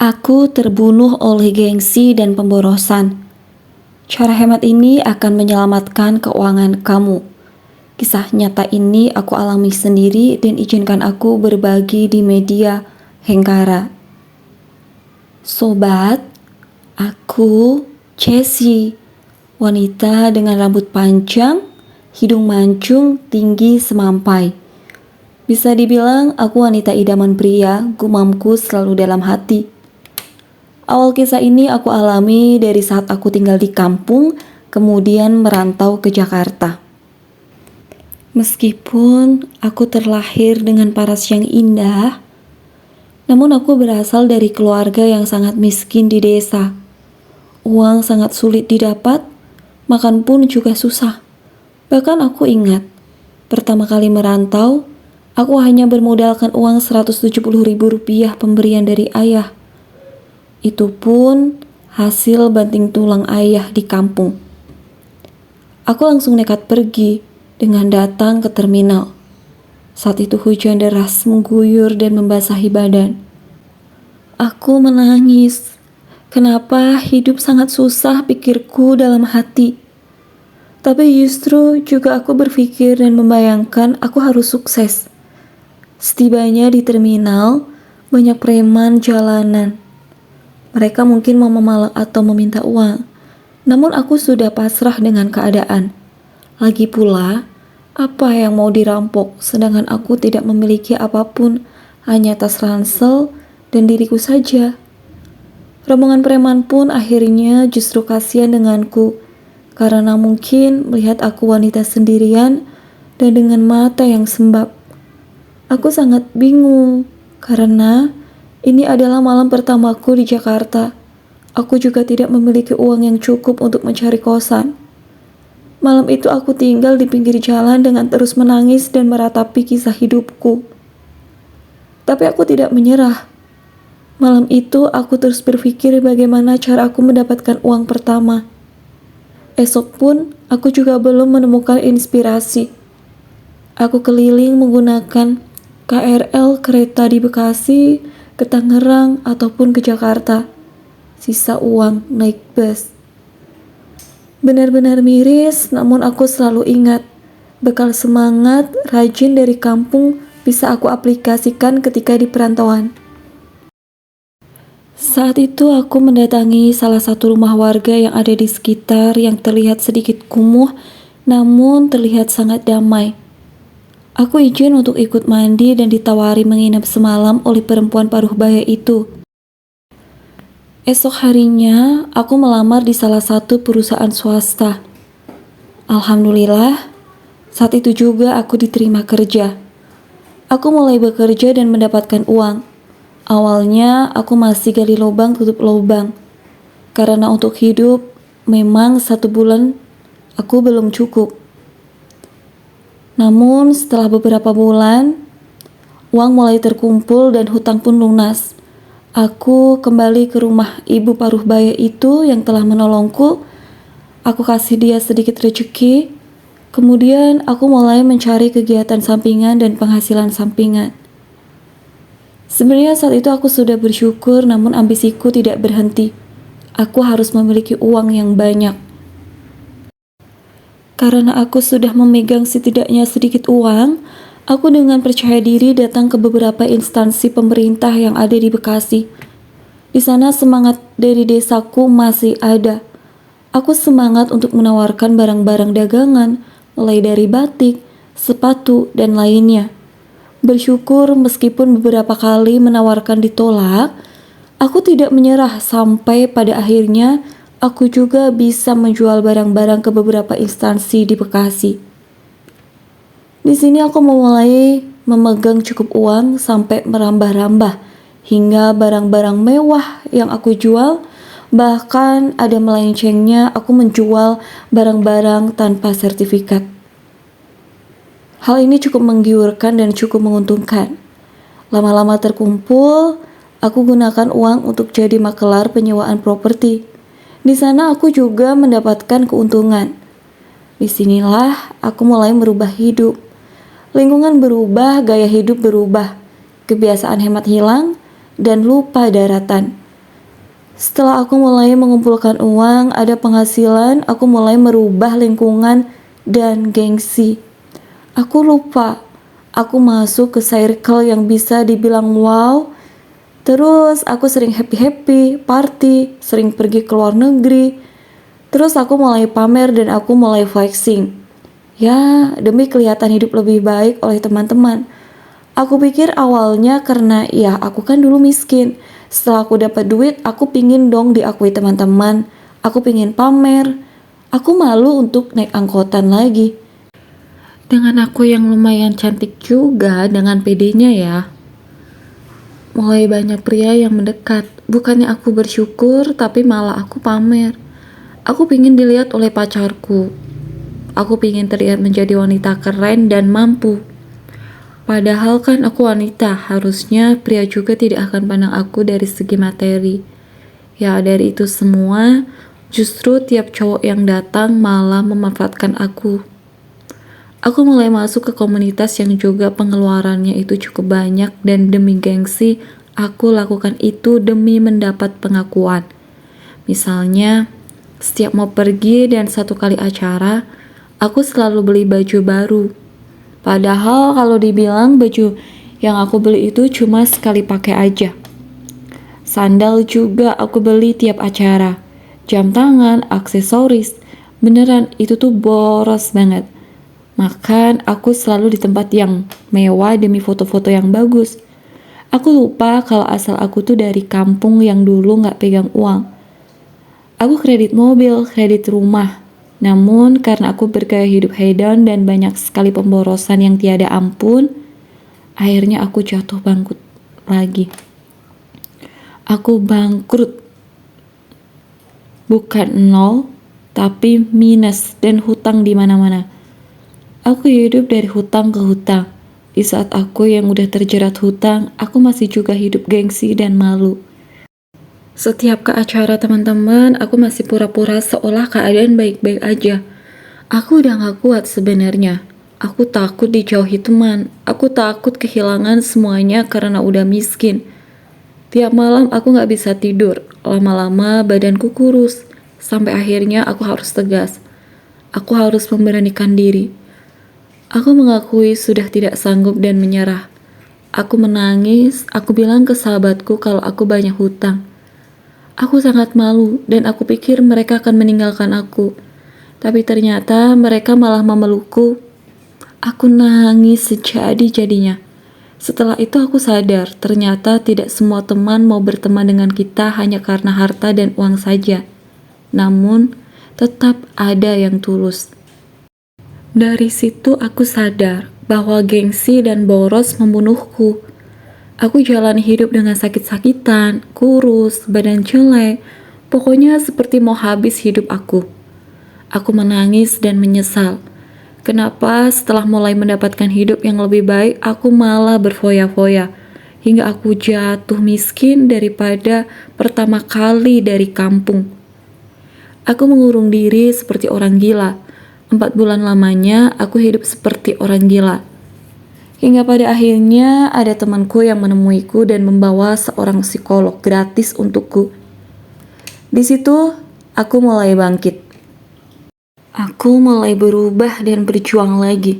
Aku terbunuh oleh gengsi dan pemborosan. Cara hemat ini akan menyelamatkan keuangan kamu. Kisah nyata ini aku alami sendiri dan izinkan aku berbagi di media Hengkara. Sobat, aku Jessie, wanita dengan rambut panjang, hidung mancung, tinggi semampai. Bisa dibilang aku wanita idaman pria, gumamku selalu dalam hati. Awal kisah ini aku alami dari saat aku tinggal di kampung, kemudian merantau ke Jakarta. Meskipun aku terlahir dengan paras yang indah, namun aku berasal dari keluarga yang sangat miskin di desa. Uang sangat sulit didapat, makan pun juga susah. Bahkan aku ingat, pertama kali merantau, aku hanya bermodalkan uang Rp170.000 pemberian dari ayah. Itu pun hasil banting tulang ayah di kampung. Aku langsung nekat pergi dengan datang ke terminal. Saat itu hujan deras mengguyur dan membasahi badan. Aku menangis. Kenapa hidup sangat susah, pikirku dalam hati. Tapi justru juga aku berpikir dan membayangkan aku harus sukses. Setibanya di terminal, banyak preman jalanan. Mereka mungkin mau memalak atau meminta uang, namun aku sudah pasrah dengan keadaan. Lagi pula, apa yang mau dirampok sedangkan aku tidak memiliki apapun, hanya tas ransel dan diriku saja. Rombongan preman pun akhirnya justru kasihan denganku, karena mungkin melihat aku wanita sendirian dan dengan mata yang sembab. Aku sangat bingung, karena ini adalah malam pertamaku di Jakarta. Aku juga tidak memiliki uang yang cukup untuk mencari kosan. Malam itu aku tinggal di pinggir jalan dengan terus menangis dan meratapi kisah hidupku. Tapi aku tidak menyerah. Malam itu aku terus berpikir bagaimana cara aku mendapatkan uang pertama. Esok pun aku juga belum menemukan inspirasi. Aku keliling menggunakan KRL kereta di Bekasi, ke Tangerang ataupun ke Jakarta. Sisa uang naik bus. Benar-benar miris, namun aku selalu ingat, bekal semangat rajin dari kampung bisa aku aplikasikan ketika di perantauan. Saat itu aku mendatangi salah satu rumah warga yang ada di sekitar yang terlihat sedikit kumuh, namun terlihat sangat damai. Aku izin untuk ikut mandi dan ditawari menginap semalam oleh perempuan paruh baya itu. Esok harinya, aku melamar di salah satu perusahaan swasta. Alhamdulillah, saat itu juga aku diterima kerja. Aku mulai bekerja dan mendapatkan uang. Awalnya, aku masih gali lubang tutup lubang. Karena untuk hidup, memang 1 bulan aku belum cukup. Namun setelah beberapa bulan, uang mulai terkumpul dan hutang pun lunas. Aku kembali ke rumah ibu paruh baya itu yang telah menolongku. Aku kasih dia sedikit rezeki. Kemudian aku mulai mencari kegiatan sampingan dan penghasilan sampingan. Sebenarnya saat itu aku sudah bersyukur, namun ambisiku tidak berhenti. Aku harus memiliki uang yang banyak. Karena aku sudah memegang setidaknya sedikit uang, aku dengan percaya diri datang ke beberapa instansi pemerintah yang ada di Bekasi. Di sana semangat dari desaku masih ada. Aku semangat untuk menawarkan barang-barang dagangan, mulai dari batik, sepatu, dan lainnya. Bersyukur meskipun beberapa kali menawarkan ditolak, aku tidak menyerah sampai pada akhirnya aku juga bisa menjual barang-barang ke beberapa instansi di Bekasi. Di sini aku memulai memegang cukup uang sampai merambah-rambah hingga barang-barang mewah yang aku jual, bahkan ada melencengnya aku menjual barang-barang tanpa sertifikat. Hal ini cukup menggiurkan dan cukup menguntungkan. Lama-lama terkumpul, aku gunakan uang untuk jadi makelar penyewaan properti. Di sana aku juga mendapatkan keuntungan. Disinilah aku mulai merubah hidup. Lingkungan berubah, gaya hidup berubah. Kebiasaan hemat hilang, dan lupa daratan. Setelah aku mulai mengumpulkan uang, ada penghasilan, aku mulai merubah lingkungan dan gengsi. Aku lupa, aku masuk ke circle yang bisa dibilang wow. Terus aku sering happy-happy, party, sering pergi ke luar negeri. Terus aku mulai pamer dan aku mulai flexing. Ya, demi kelihatan hidup lebih baik oleh teman-teman. Aku pikir awalnya karena ya aku kan dulu miskin. Setelah aku dapat duit, aku pingin dong diakui teman-teman. Aku pingin pamer. Aku malu untuk naik angkutan lagi. Dengan aku yang lumayan cantik juga, dengan pedenya ya. Mulai banyak pria yang mendekat. Bukannya aku bersyukur, tapi malah aku pamer. Aku pingin dilihat oleh pacarku. Aku pingin terlihat menjadi wanita keren dan mampu. Padahal kan aku wanita, harusnya pria juga tidak akan pandang aku dari segi materi. Ya dari itu semua, justru tiap cowok yang datang malah memanfaatkan aku. Aku mulai masuk ke komunitas yang juga pengeluarannya itu cukup banyak dan demi gengsi, aku lakukan itu demi mendapat pengakuan. Misalnya, setiap mau pergi dan satu kali acara, aku selalu beli baju baru. Padahal kalau dibilang baju yang aku beli itu cuma sekali pakai aja. Sandal juga aku beli tiap acara. Jam tangan, aksesoris, beneran itu tuh boros banget. Makan aku selalu di tempat yang mewah demi foto-foto yang bagus. Aku lupa kalau asal aku tuh dari kampung yang dulu gak pegang uang. Aku kredit mobil, kredit rumah. Namun karena aku bergaya hidup hedon dan banyak sekali pemborosan yang tiada ampun, akhirnya aku jatuh bangkrut lagi. Aku bangkrut. Bukan nol, tapi minus dan hutang di mana-mana. Aku hidup dari hutang ke hutang. Di saat aku yang udah terjerat hutang, aku masih juga hidup gengsi dan malu. Setiap ke acara teman-teman, aku masih pura-pura seolah keadaan baik-baik aja. Aku udah gak kuat sebenarnya. Aku takut dijauhi teman. Aku takut kehilangan semuanya karena udah miskin. Tiap malam aku gak bisa tidur. Lama-lama badanku kurus. Sampai akhirnya aku harus tegas. Aku harus memberanikan diri. Aku mengakui sudah tidak sanggup dan menyerah. Aku menangis, aku bilang ke sahabatku kalau aku banyak hutang. Aku sangat malu dan aku pikir mereka akan meninggalkan aku. Tapi ternyata mereka malah memelukku. Aku nangis sejadi-jadinya. Setelah itu aku sadar, ternyata tidak semua teman mau berteman dengan kita hanya karena harta dan uang saja. Namun, tetap ada yang tulus. Dari situ aku sadar bahwa gengsi dan boros membunuhku. Aku jalani hidup dengan sakit-sakitan, kurus, badan jelek, pokoknya seperti mau habis hidup aku. Aku menangis dan menyesal. Kenapa setelah mulai mendapatkan hidup yang lebih baik, aku malah berfoya-foya, hingga aku jatuh miskin daripada pertama kali dari kampung. Aku mengurung diri seperti orang gila. 4 bulan lamanya aku hidup seperti orang gila. Hingga pada akhirnya ada temanku yang menemuiku dan membawa seorang psikolog gratis untukku. Di situ aku mulai bangkit. Aku mulai berubah dan berjuang lagi.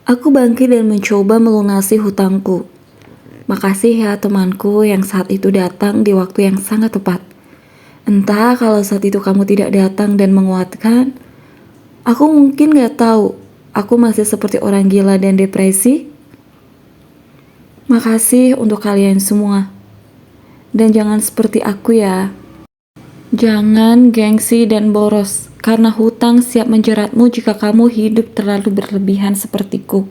Aku bangkit dan mencoba melunasi hutangku. Makasih ya temanku yang saat itu datang di waktu yang sangat tepat. Entah kalau saat itu kamu tidak datang dan menguatkan, aku mungkin gak tahu aku masih seperti orang gila dan depresi. Makasih untuk kalian semua. Dan jangan seperti aku ya. Jangan gengsi dan boros, karena hutang siap menjeratmu jika kamu hidup terlalu berlebihan sepertiku.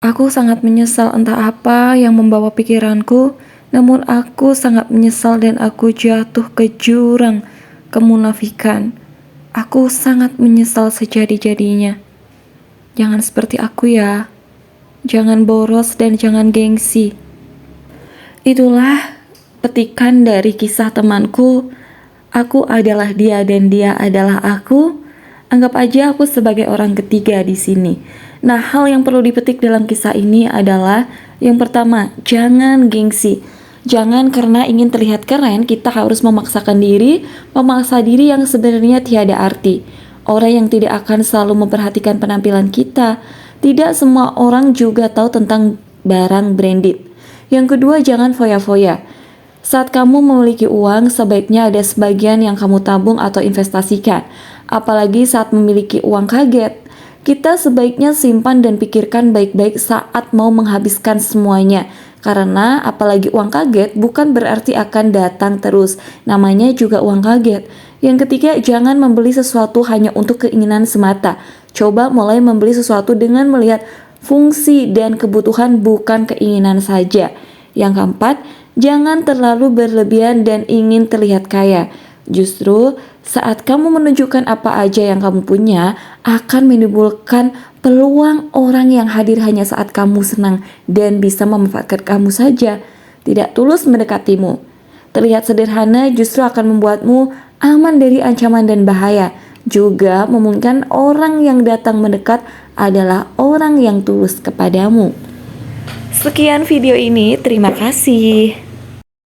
Aku sangat menyesal entah apa yang membawa pikiranku, namun aku sangat menyesal dan aku jatuh ke jurang kemunafikan. Aku sangat menyesal sejadi-jadinya. Jangan seperti aku ya. Jangan boros dan jangan gengsi. Itulah petikan dari kisah temanku. Aku adalah dia dan dia adalah aku. Anggap aja aku sebagai orang ketiga di sini. Nah, hal yang perlu dipetik dalam kisah ini adalah yang pertama, jangan gengsi. Jangan karena ingin terlihat keren, kita harus memaksa diri yang sebenarnya tiada arti. Orang yang tidak akan selalu memperhatikan penampilan kita. Tidak semua orang juga tahu tentang barang branded. Yang kedua, jangan foya-foya. Saat kamu memiliki uang, sebaiknya ada sebagian yang kamu tabung atau investasikan. Apalagi saat memiliki uang kaget. Kita sebaiknya simpan dan pikirkan baik-baik saat mau menghabiskan semuanya. Karena apalagi uang kaget bukan berarti akan datang terus. Namanya juga uang kaget. Yang ketiga, jangan membeli sesuatu hanya untuk keinginan semata. Coba mulai membeli sesuatu dengan melihat fungsi dan kebutuhan, bukan keinginan saja. Yang keempat, jangan terlalu berlebihan dan ingin terlihat kaya. Justru saat kamu menunjukkan apa aja yang kamu punya, akan menimbulkan peluang orang yang hadir hanya saat kamu senang dan bisa memanfaatkan kamu saja, tidak tulus mendekatimu. Terlihat sederhana justru akan membuatmu aman dari ancaman dan bahaya. Juga memungkinkan orang yang datang mendekat adalah orang yang tulus kepadamu. Sekian video ini, terima kasih.